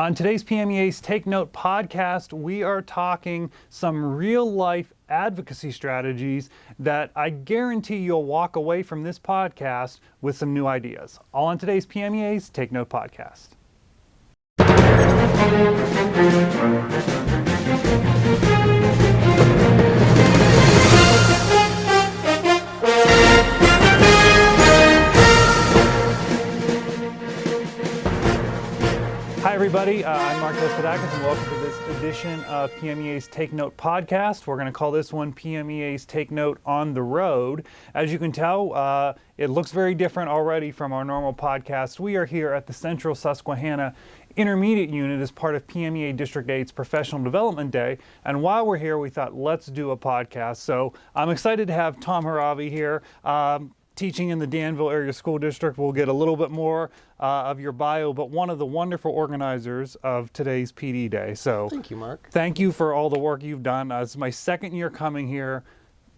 On today's PMEA's Take Note podcast, we are talking some real-life advocacy strategies that I guarantee you'll walk away from this podcast with some new ideas. All on today's PMEA's Take Note podcast. Hi everybody, I'm Mark Lespedakis and welcome to this edition of PMEA's Take Note podcast. We're going to call this one PMEA's Take Note on the Road. As you can tell, it looks very different already from our normal podcast. We are here at the Central Susquehanna Intermediate Unit as part of PMEA District 8's Professional Development Day. And while we're here, we thought, let's do a podcast. So I'm excited to have Tom Hiravi here. Teaching in the Danville Area School District. We'll get a little bit more of your bio, but one of the wonderful organizers of today's PD Day. So thank you, Mark. Thank you for all the work you've done. It's my second year coming here.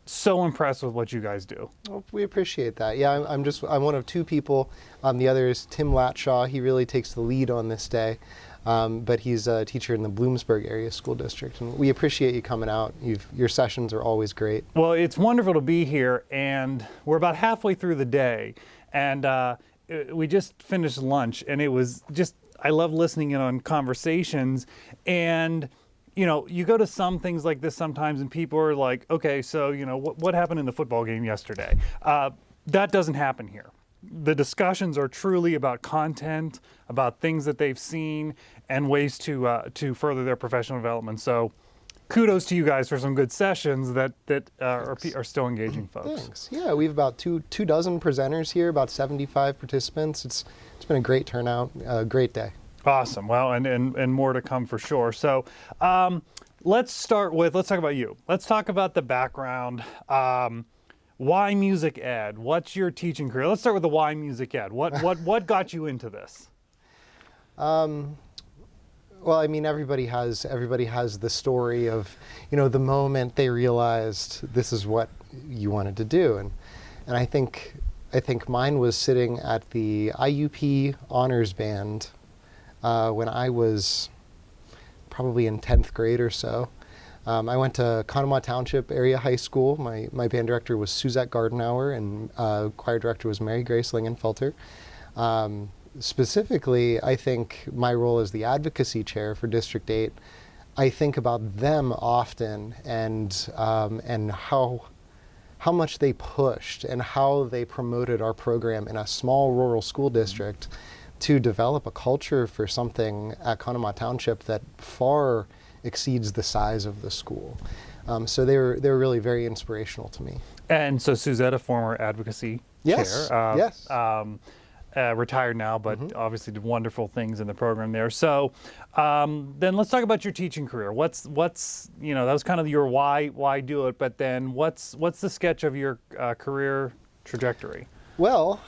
So impressed with what you guys do. Well, we appreciate that. Yeah, I'm one of two people. The other is Tim Latshaw. He really takes the lead on this day. But he's a teacher in the Bloomsburg Area School District, and we appreciate you coming out. Your sessions are always great. Well, it's wonderful to be here, and we're about halfway through the day, and we just finished lunch, and it was just, I love listening in on conversations, and you know, you go to some things like this sometimes, and people are like, okay, so you know, what happened in the football game yesterday? That doesn't happen here. The discussions are truly about content, about things that they've seen, and ways to further their professional development. So, kudos to you guys for some good sessions that are still engaging folks. Thanks. Yeah, we have about two dozen presenters here, about 75 participants. It's been a great turnout, a great day. Awesome. Well, and more to come for sure. So, let's talk about you. Let's talk about the background. Why music ed? What's your teaching career? Let's start with the why music ed. What got you into this? Well, I mean, everybody has the story of, you know, the moment they realized this is what you wanted to do, and I think mine was sitting at the IUP honors band when I was probably in 10th grade or so. I went to Conemaugh Township Area High School. My band director was Suzette Gardenauer, and choir director was Mary Grace Lingenfelter. Specifically, I think my role as the advocacy chair for District 8, I think about them often and how much they pushed and how they promoted our program in a small rural school district to develop a culture for something at Conemaugh Township that far exceeds the size of the school. So they were really very inspirational to me. And so Suzette, a former advocacy chair. Yes. Retired now, but obviously did wonderful things in the program there. So then let's talk about your teaching career. What's you know, that was kind of your why do it, but then what's the sketch of your career trajectory? Well,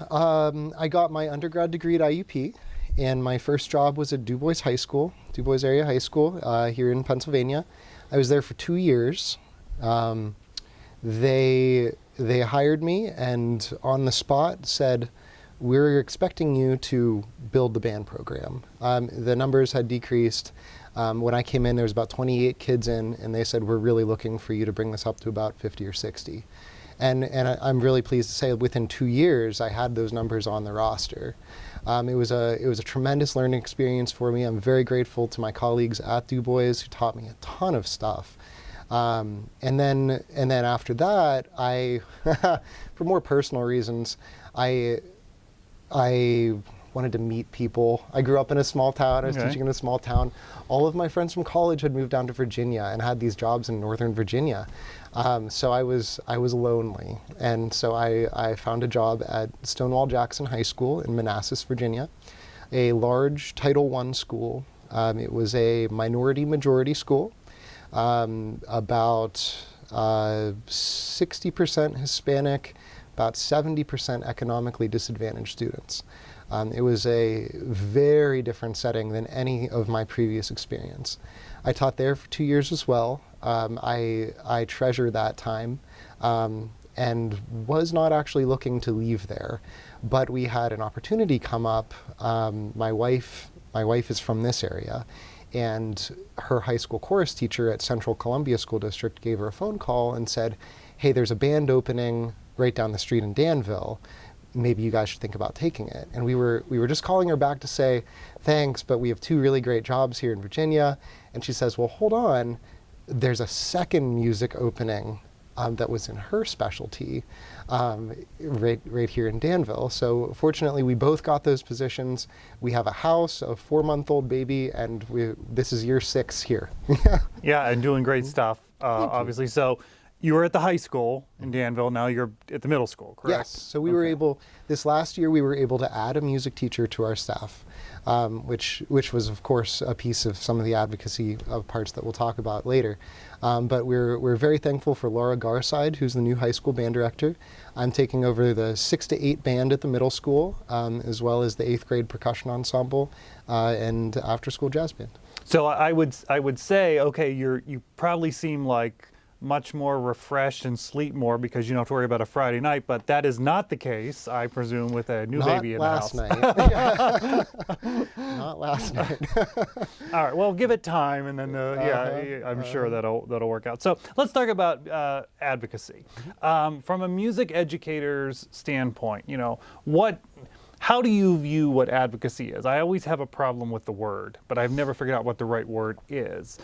I got my undergrad degree at IUP. And my first job was at Du Bois Area High School here in Pennsylvania. I was there for 2 years. They hired me and on the spot said, we're expecting you to build the band program. The numbers had decreased. When I came in, there was about 28 kids in, and they said, we're really looking for you to bring this up to about 50 or 60. And I'm really pleased to say within 2 years, I had those numbers on the roster. It was a tremendous learning experience for me. I'm very grateful to my colleagues at Du Bois who taught me a ton of stuff. And then after that, I, for more personal reasons, I wanted to meet people. I grew up in a small town. I was teaching in a small town. All of my friends from college had moved down to Virginia and had these jobs in Northern Virginia. So I was lonely, and so I found a job at Stonewall Jackson High School in Manassas, Virginia, a large Title I school. It was a minority-majority school, about 60% Hispanic, about 70% economically disadvantaged students. It was a very different setting than any of my previous experience. I taught there for 2 years as well. I treasure that time and was not actually looking to leave there, but we had an opportunity come up. My wife My wife is from this area. And her high school chorus teacher at Central Columbia School District gave her a phone call and said, hey, there's a band opening right down the street in Danville. Maybe you guys should think about taking it. And we were just calling her back to say, thanks, but we have 2 really great jobs here in Virginia. And she says, well, hold on. There's a second music opening that was in her specialty right here in Danville. So fortunately, we both got those positions. We have a house, a 4-month-old baby, and this is year 6 here. Yeah, and doing great stuff, obviously. So you were at the high school in Danville. Now you're at the middle school, correct? Yes. So we were able, this last year, we were able to add a music teacher to our staff, which was, of course, a piece of some of the advocacy parts that we'll talk about later. But we're very thankful for Laura Garside, who's the new high school band director. I'm taking over the 6 to 8 band at the middle school, as well as the 8th grade percussion ensemble and after school jazz band. So I would say, okay, you probably seem like much more refreshed and sleep more because you don't have to worry about a Friday night, but that is not the case, I presume, with a new baby in the house. Not last night. Not last night. All right, well, give it time, and then I'm sure that'll work out. So let's talk about advocacy. From a music educator's standpoint, how do you view what advocacy is? I always have a problem with the word, but I've never figured out what the right word is.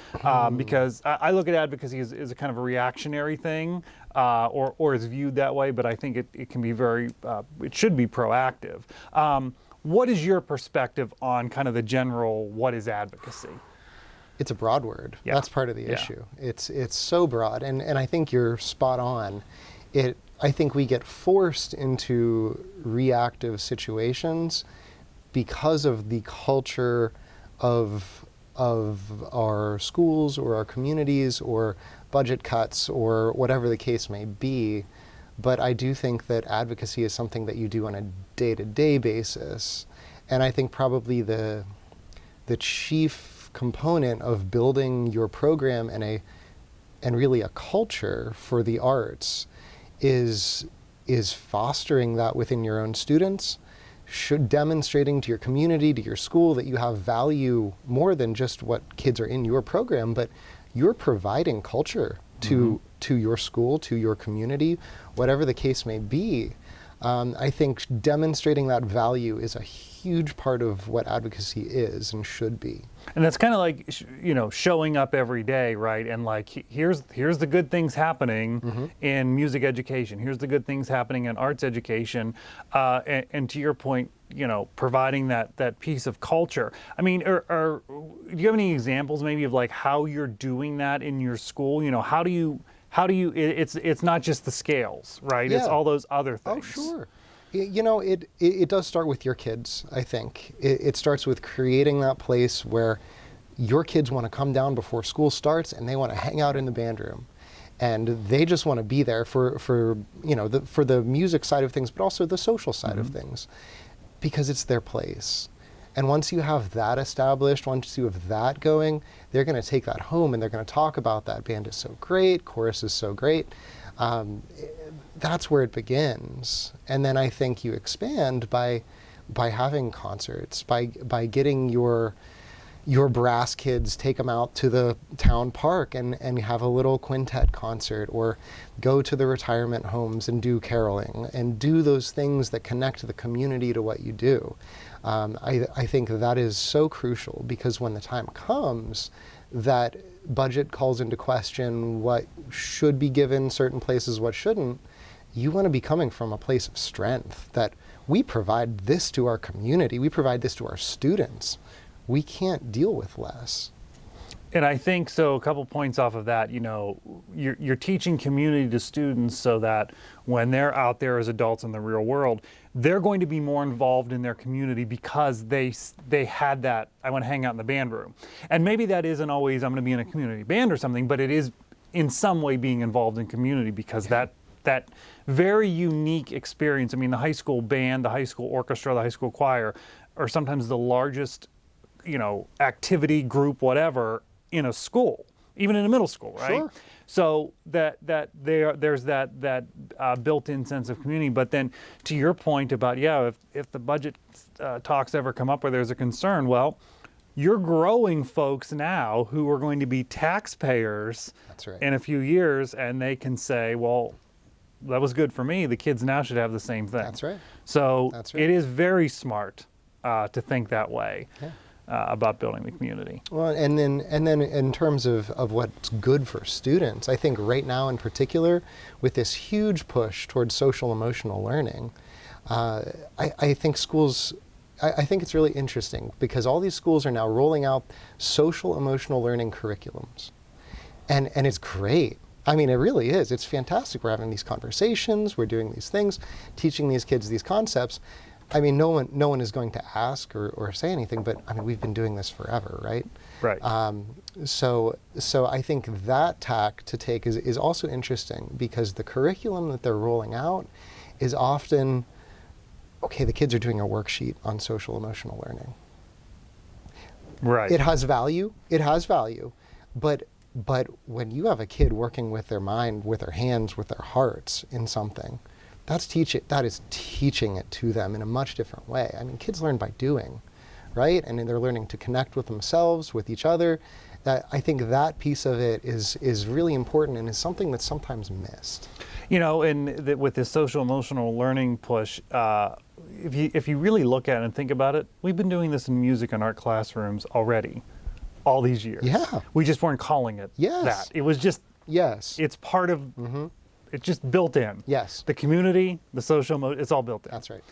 Because I look at advocacy as a kind of a reactionary thing, or is viewed that way, but I think it can be it should be proactive. What is your perspective on kind of the general, what is advocacy? It's a broad word. Yeah. That's part of the issue. It's so broad, and I think you're spot on. I think we get forced into reactive situations because of the culture of our schools or our communities or budget cuts or whatever the case may be. But I do think that advocacy is something that you do on a day-to-day basis. And I think probably the chief component of building your program and really a culture for the arts is fostering that within your own students, demonstrating to your community, to your school, that you have value more than just what kids are in your program, but you're providing culture to your school, to your community, whatever the case may be. I think demonstrating that value is a huge part of what advocacy is and should be. And that's kind of like, showing up every day, right? And like, here's the good things happening in music education. Here's the good things happening in arts education. And to your point, providing that piece of culture. I mean, do you have any examples maybe of like how you're doing that in your school? How do you, it's not just the scales, right? Yeah. It's all those other things. Oh, sure. It does start with your kids, I think. It starts with creating that place where your kids want to come down before school starts and they want to hang out in the band room. And they just want to be there for the music side of things, but also the social side of things, because it's their place. And once you have that established, once you have that going, they're going to take that home and they're going to talk about that band is so great, chorus is so great. That's where it begins. And then I think you expand by having concerts, by getting your brass kids, take them out to the town park and have a little quintet concert, or go to the retirement homes and do caroling and do those things that connect the community to what you do. I think that is so crucial, because when the time comes that budget calls into question what should be given certain places, what shouldn't, you want to be coming from a place of strength, that we provide this to our community, we provide this to our students. We can't deal with less. And I think so. A couple points off of that. You're teaching community to students so that when they're out there as adults in the real world, they're going to be more involved in their community because they had that, I want to hang out in the band room. And maybe that isn't always I'm going to be in a community band or something, but it is in some way being involved in community, because that very unique experience. I mean, the high school band, the high school orchestra, the high school choir are sometimes the largest, activity group, whatever, in a school, even in a middle school, right? Sure. So there's that built-in sense of community. But then to your point about, if the budget talks ever come up where there's a concern, well, you're growing folks now who are going to be taxpayers That's right. in a few years, and they can say, well, that was good for me. The kids now should have the same thing. That's right. So That's right. it is very smart to think that way Yeah. about building the community. Well, and then in terms of what's good for students, I think right now in particular, with this huge push towards social emotional learning, I think schools, I think it's really interesting because all these schools are now rolling out social emotional learning curriculums. And it's great. I mean, it really is. It's fantastic. We're having these conversations, we're doing these things, teaching these kids these concepts. I mean, no one is going to ask or say anything, but I mean, we've been doing this forever, right? Right. So I think that tack to take is also interesting because the curriculum that they're rolling out is often, okay, the kids are doing a worksheet on social emotional learning. Right. It has value. It has value. But when you have a kid working with their mind, with their hands, with their hearts in something, that is teaching it to them in a much different way. I mean, kids learn by doing, right? And they're learning to connect with themselves, with each other. I think that piece of it is really important and is something that's sometimes missed. You know, and with this social emotional learning push, if you really look at it and think about it, we've been doing this in music and art classrooms already, all these years. Yeah. We just weren't calling it Yes. that. It was just, Yes. it's part of, it's just built in. Yes. The community, the social, it's all built in. That's right.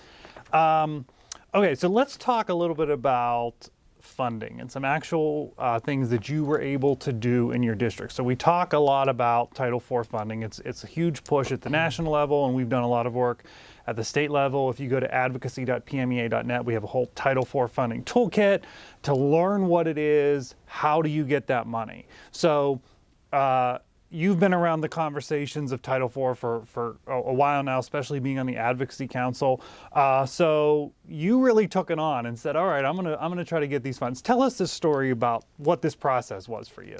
Okay, so let's talk a little bit about funding and some actual things that you were able to do in your district. So we talk a lot about Title IV funding. It's a huge push at the national level, and we've done a lot of work at the state level. If you go to advocacy.pmea.net, we have a whole Title IV funding toolkit to learn what it is, how do you get that money. So you've been around the conversations of Title IV for a while now, especially being on the Advocacy Council. So you really took it on and said, all right, I'm gonna try to get these funds. Tell us this story about what this process was for you.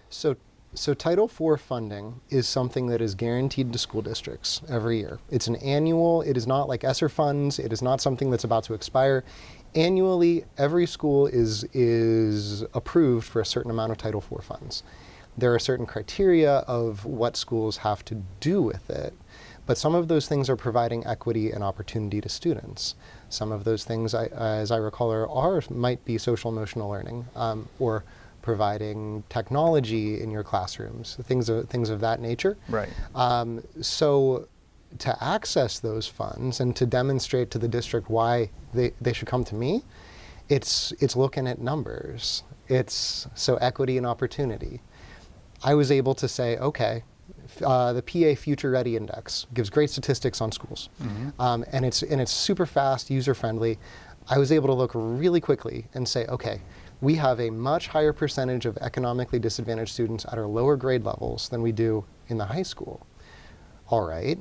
So Title IV funding is something that is guaranteed to school districts every year. It's an annual, it is not like ESSER funds, it is not something that's about to expire. Annually, every school is approved for a certain amount of Title IV funds. There are certain criteria of what schools have to do with it, but some of those things are providing equity and opportunity to students. Some of those things, as I recall, might be social emotional learning, or providing technology in your classrooms, things of that nature. Right. So to access those funds and to demonstrate to the district why they should come to me, it's looking at numbers. It's so equity and opportunity. I was able to say, okay, the PA Future Ready Index gives great statistics on schools, and it's super fast, user friendly. I was able to look really quickly and say, okay, we have a much higher percentage of economically disadvantaged students at our lower grade levels than we do in the high school. All right,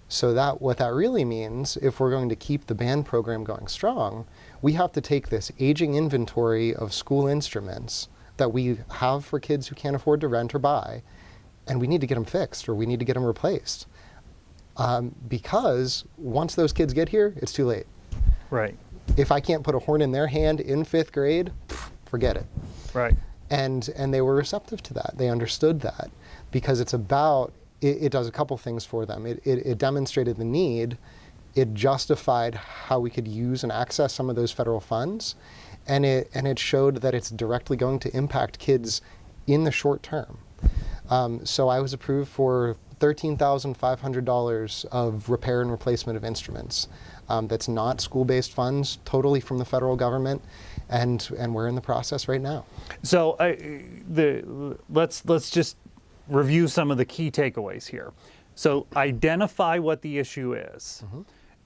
so what that really means, if we're going to keep the band program going strong, we have to take this aging inventory of school instruments that we have for kids who can't afford to rent or buy, and we need to get them fixed or we need to get them replaced. Because once those kids get here, it's too late. Right. If I can't put a horn in their hand in 5th grade, forget it. Right. And they were receptive to that. They understood that because it's about, it does a couple things for them. It demonstrated the need. It justified how we could use and access some of those federal funds. And it showed that it's directly going to impact kids in the short term. So I was approved for $13,500 of repair and replacement of instruments. That's not school-based funds, totally from the federal government, and we're in the process right now. So let's just review some of the key takeaways here. So identify what the issue is,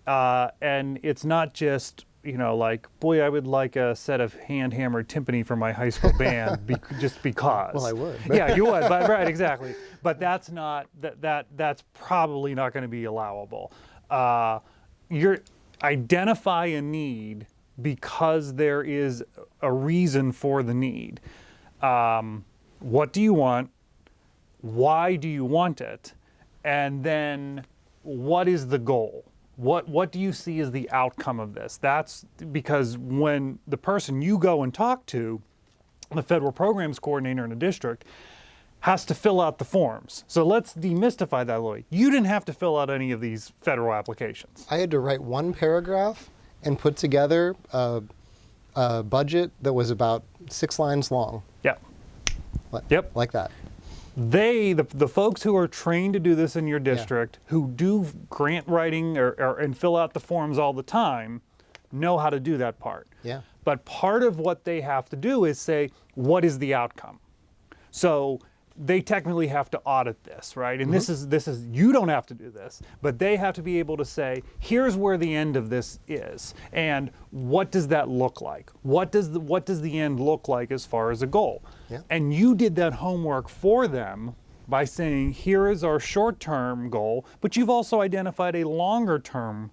and it's not just, you know, like, boy, I would like a set of hand-hammered timpani for my high school band, just because. Well, I would. Yeah, you would, but, right, exactly. But that's not, that's probably not going to be allowable. You're identify a need because there is a reason for the need. What do you want? Why do you want it? And then what is the goal? What do you see as the outcome of this? That's because when the person you go and talk to, the federal programs coordinator in a district, has to fill out the forms. So let's demystify that, Lloyd. You didn't have to fill out any of these federal applications. I had to write one paragraph and put together a budget that was about 6 lines long. Yeah. Yep. Like that. The folks who are trained to do this in your district, who do grant writing and fill out the forms all the time, know how to do that part. Yeah. But part of what they have to do is say, what is the outcome? So they technically have to audit this, right? And this is you don't have to do this, but they have to be able to say, here's where the end of this is, and what does that look like? What does the end look like as far as a goal? Yeah. And you did that homework for them by saying, here is our short-term goal, but you've also identified a longer-term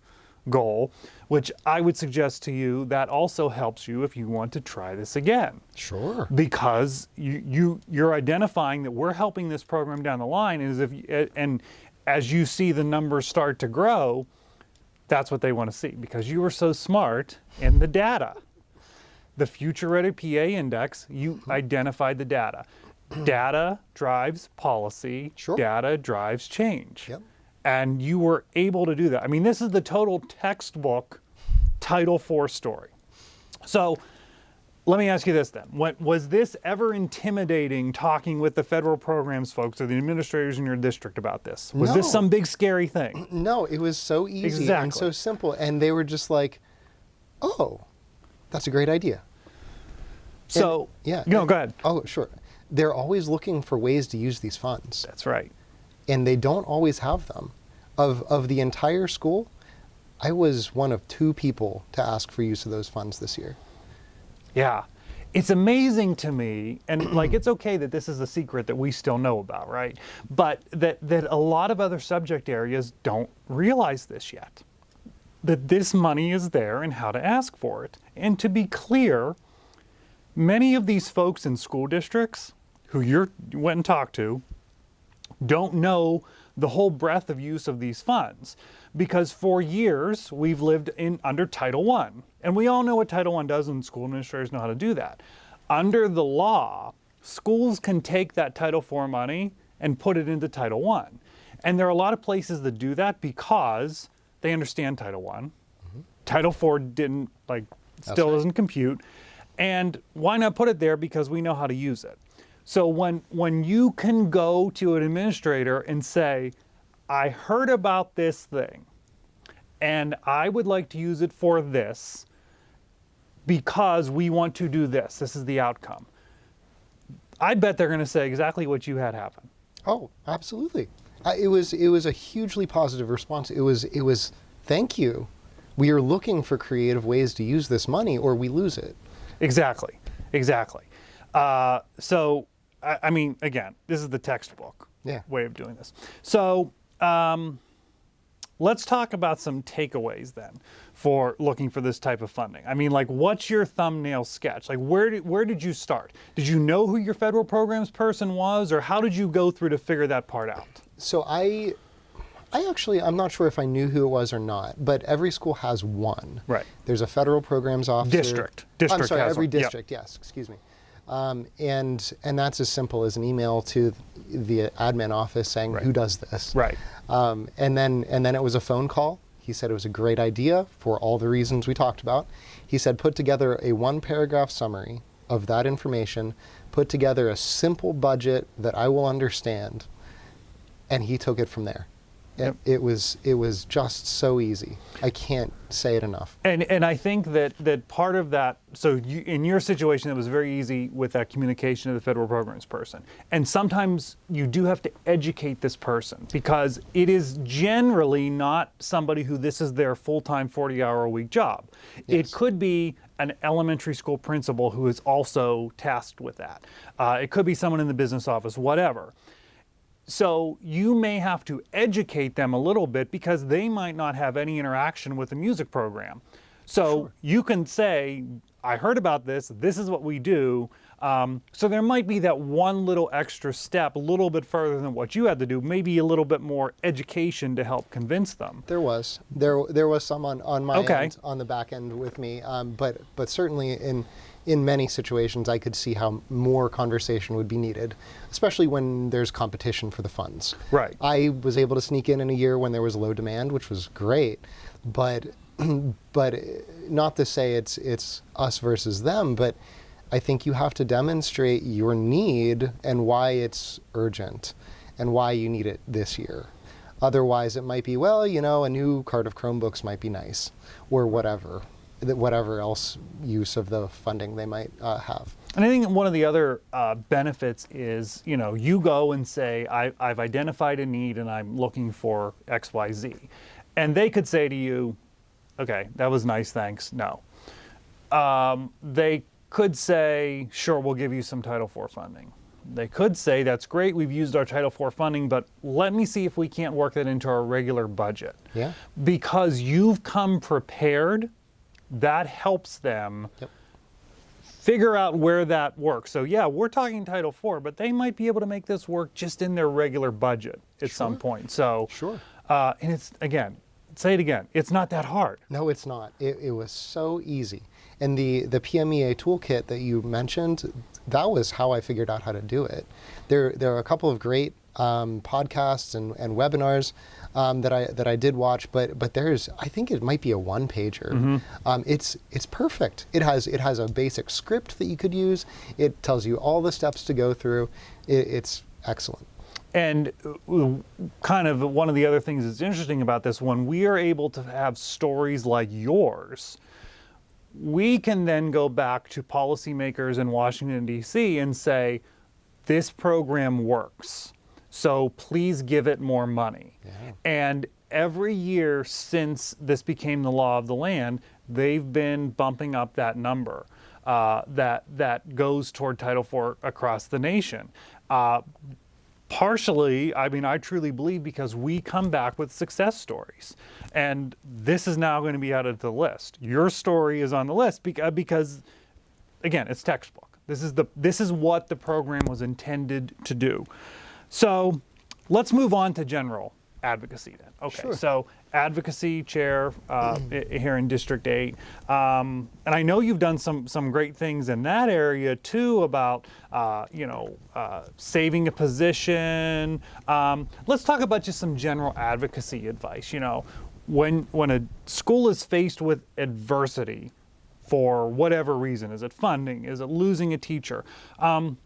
goal, which I would suggest to you that also helps you if you want to try this again. Sure. Because you're identifying that we're helping this program down the line, and as you see the numbers start to grow, that's what they want to see, because you were so smart in the data. The Future Ready PA Index, you identified the data. Data drives policy. Sure. Data drives change. Yep. And you were able to do that. I mean, this is the total textbook Title IV story. So let me ask you this then. Was this ever intimidating talking with the federal programs folks or the administrators in your district about this? Was this some big scary thing? No, it was so easy and so simple. And they were just like, oh, that's a great idea. So, yeah. No, go ahead. Oh, sure. They're always looking for ways to use these funds. That's right. And they don't always have them. Of the entire school, I was one of 2 people to ask for use of those funds this year. Yeah. It's amazing to me, and like it's okay that this is a secret that we still know about, right? But that a lot of other subject areas don't realize this yet. That this money is there and how to ask for it. And to be clear, many of these folks in school districts who you went and talked to don't know the whole breadth of use of these funds, because for years we've lived under Title I, and we all know what Title I does, and school administrators know how to do that. Under the law, schools can take that Title IV money and put it into Title I, and there are a lot of places that do that because they understand Title I. Title IV didn't, still doesn't compute, and why not put it there? Because we know how to use it. So when you can go to an administrator and say, I heard about this thing, and I would like to use it for this because we want to do this. This is the outcome. I bet they're going to say exactly what you had happen. Oh, absolutely. It was a hugely positive response. It was thank you. We are looking for creative ways to use this money, or we lose it. Exactly. So, I mean, again, this is the textbook way of doing this. So let's talk about some takeaways then for looking for this type of funding. I mean, what's your thumbnail sketch? Where did you start? Did you know who your federal programs person was, or how did you go through to figure that part out? So I actually, I'm not sure if I knew who it was or not, but every school has one. Right. There's a federal programs officer. District I'm sorry, has every one. district, yes, excuse me. And that's as simple as an email to the admin office saying, who does this? Right. And then it was a phone call. He said it was a great idea for all the reasons we talked about. He said, put together a 1-paragraph summary of that information, put together a simple budget that I will understand, and he took it from there. Yep. It was just so easy. I can't say it enough. And I think that part of that, so in your situation, it was very easy with that communication to the federal programs person. And sometimes you do have to educate this person, because it is generally not somebody who this is their full-time 40-hour-a-week job. Yes. It could be an elementary school principal who is also tasked with that. It could be someone in the business office, whatever. So you may have to educate them a little bit, because they might not have any interaction with the music program. So you can say, I heard about this, this is what we do, So there might be that one little extra step, a little bit further than what you had to do, maybe a little bit more education to help convince them. There was some on my end, on the back end with me, but certainly in many situations I could see how more conversation would be needed, especially when there's competition for the funds. Right. I was able to sneak in a year when there was low demand, which was great, but not to say it's us versus them, but I think you have to demonstrate your need and why it's urgent and why you need it this year. Otherwise, it might be, well, a new cart of Chromebooks might be nice, or whatever else use of the funding they might have. And I think one of the other benefits is, you go and say, I've identified a need and I'm looking for X, Y, Z. And they could say to you, okay, that was nice, thanks, no. They could say, sure, we'll give you some Title IV funding. They could say, that's great, we've used our Title IV funding, but let me see if we can't work that into our regular budget. Yeah. Because you've come prepared, that helps them figure out where that works. So yeah, we're talking Title IV, but they might be able to make this work just in their regular budget at some point. So, and it's, again, say it again, it's not that hard. No, it's not. It was so easy. And the PMEA toolkit that you mentioned, that was how I figured out how to do it. There are a couple of great podcasts and webinars that I did watch, but I think it might be a one-pager. It's perfect. It has a basic script that you could use. It tells you all the steps to go through. It's excellent. And kind of one of the other things that's interesting about this, when we are able to have stories like yours, we can then go back to policymakers in Washington, D.C. and say, this program works, so please give it more money. Yeah. And every year since this became the law of the land, they've been bumping up that number that goes toward Title IV across the nation. Partially, I truly believe because we come back with success stories. And this is now going to be added to the list. Your story is on the list because again, it's textbook. This is what the program was intended to do. So let's move on to general advocacy then. Okay, sure. So advocacy chair here in District 8. And I know you've done some great things in that area too about, saving a position. Let's talk about just some general advocacy advice. When a school is faced with adversity, for whatever reason, is it funding, is it losing a teacher?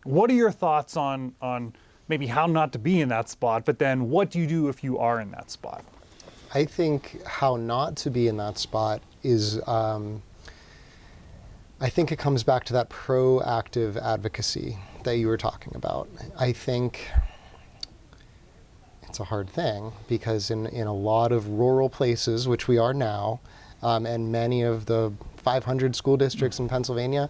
What are your thoughts on maybe how not to be in that spot, but then what do you do if you are in that spot? I think how not to be in that spot is, I think it comes back to that proactive advocacy that you were talking about. I think it's a hard thing because in a lot of rural places, which we are now, and many of the 500 school districts in Pennsylvania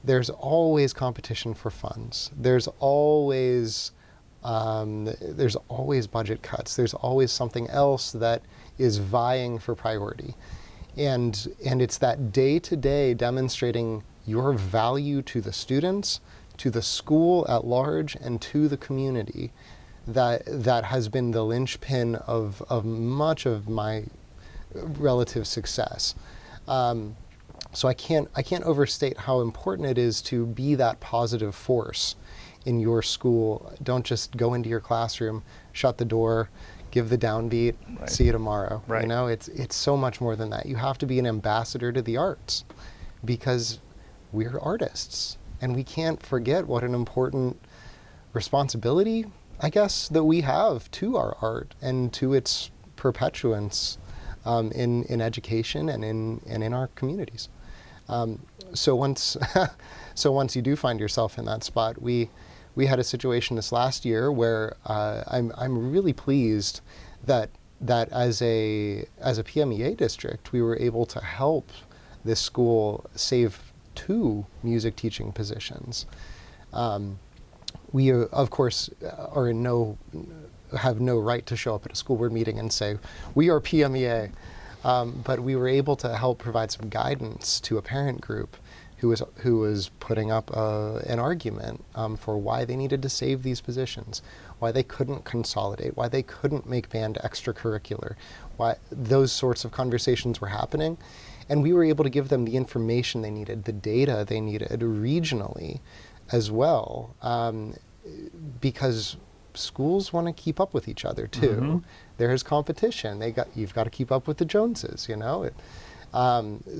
there's always competition for funds. There's always budget cuts. There's always something else that is vying for priority. And it's that day-to-day demonstrating your value to the students, to the school at large, and to the community that has been the linchpin of much of my relative success. So I can't overstate how important it is to be that positive force in your school. Don't just go into your classroom, shut the door, give the downbeat, see you tomorrow. Right. It's so much more than that. You have to be an ambassador to the arts because we're artists and we can't forget what an important responsibility, I guess, that we have to our art and to its perpetuance in education and in our communities. So once you do find yourself in that spot, we had a situation this last year where I'm really pleased that as a PMEA district we were able to help this school save 2 music teaching positions. We of course have no right to show up at a school board meeting and say we are PMEA. But we were able to help provide some guidance to a parent group who was putting up an argument for why they needed to save these positions, why they couldn't consolidate, why they couldn't make band extracurricular, why those sorts of conversations were happening. And we were able to give them the information they needed, the data they needed regionally as well, because schools want to keep up with each other too. Mm-hmm. There is competition. You've got to keep up with the Joneses, you know.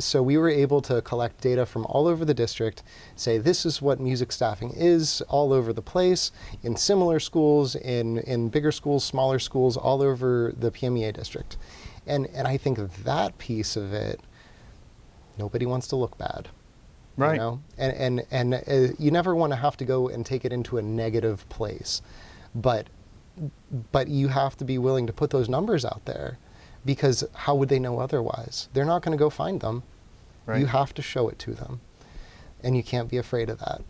So we were able to collect data from all over the district, say this is what music staffing is all over the place, in similar schools, in bigger schools, smaller schools, all over the PMEA district. And I think that piece of it, nobody wants to look bad. Right. You know? And you never want to have to go and take it into a negative place. But you have to be willing to put those numbers out there, because how would they know otherwise? They're not going to go find them. Right. You have to show it to them, and you can't be afraid of that.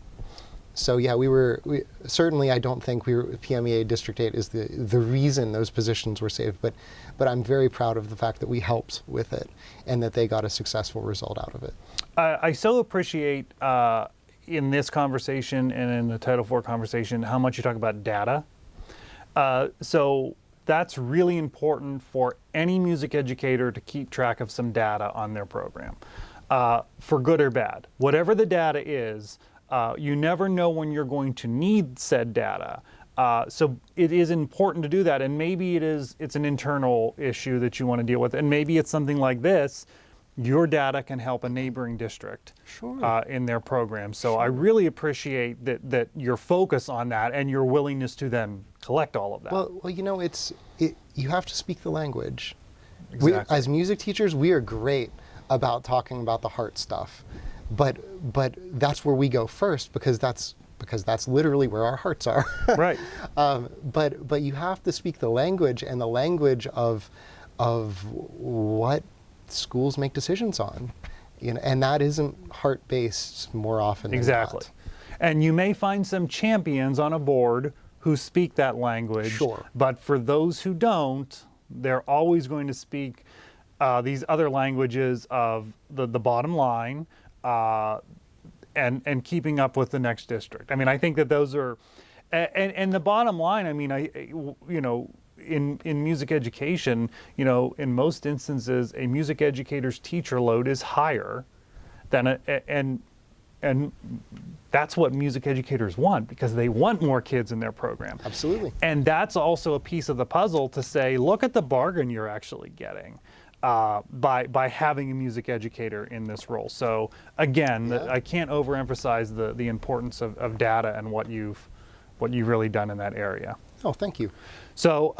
So yeah, we certainly, I don't think PMEA District 8 is the reason those positions were saved, but I'm very proud of the fact that we helped with it and that they got a successful result out of it. I so appreciate in this conversation and in the Title IV conversation how much you talk about data. So that's really important for any music educator to keep track of some data on their program, for good or bad. Whatever the data is, you never know when you're going to need said data. So it is important to do that, and maybe it's an internal issue that you want to deal with, and maybe it's something like this. Your data can help a neighboring district in their program. So I really appreciate that your focus on that and your willingness to then collect all of that. Well, you know, you have to speak the language. Exactly. As music teachers, we are great about talking about the heart stuff, but that's where we go first, because that's literally where our hearts are. Right. But you have to speak the language, and the language of what schools make decisions on, you know, and that isn't heart-based more often than Exactly. not. And you may find some champions on a board who speak that language. Sure. But for those who don't, they're always going to speak these other languages of the bottom line and keeping up with the next district. I mean, I think that those are, and the bottom line, I mean, in music education, you know, in most instances, a music educator's teacher load is higher than and that's what music educators want, because they want more kids in their program. Absolutely. And that's also a piece of the puzzle to say, look at the bargain you're actually getting by having a music educator in this role. So again, I can't overemphasize the importance of data and what you've really done in that area. Oh, thank you. So,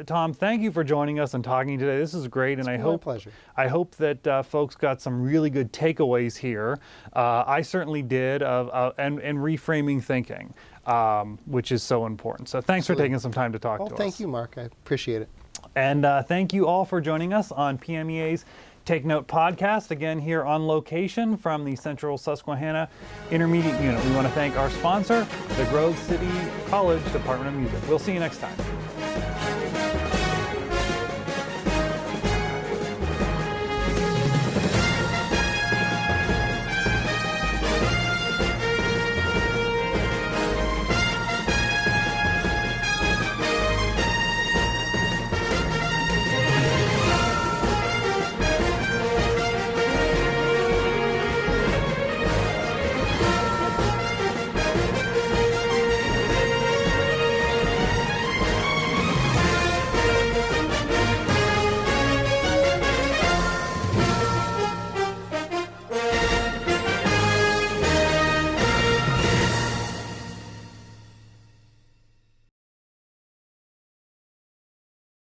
Tom, thank you for joining us and talking today. This is great, and my pleasure. I hope that folks got some really good takeaways here. I certainly did, and reframing thinking, which is so important. So, thanks for taking some time to talk to us. Thank you, Mark. I appreciate it. And thank you all for joining us on PMEA's Take Note podcast, again here on location from the Central Susquehanna Intermediate Unit. We want to thank our sponsor, the Grove City College Department of Music. We'll see you next time.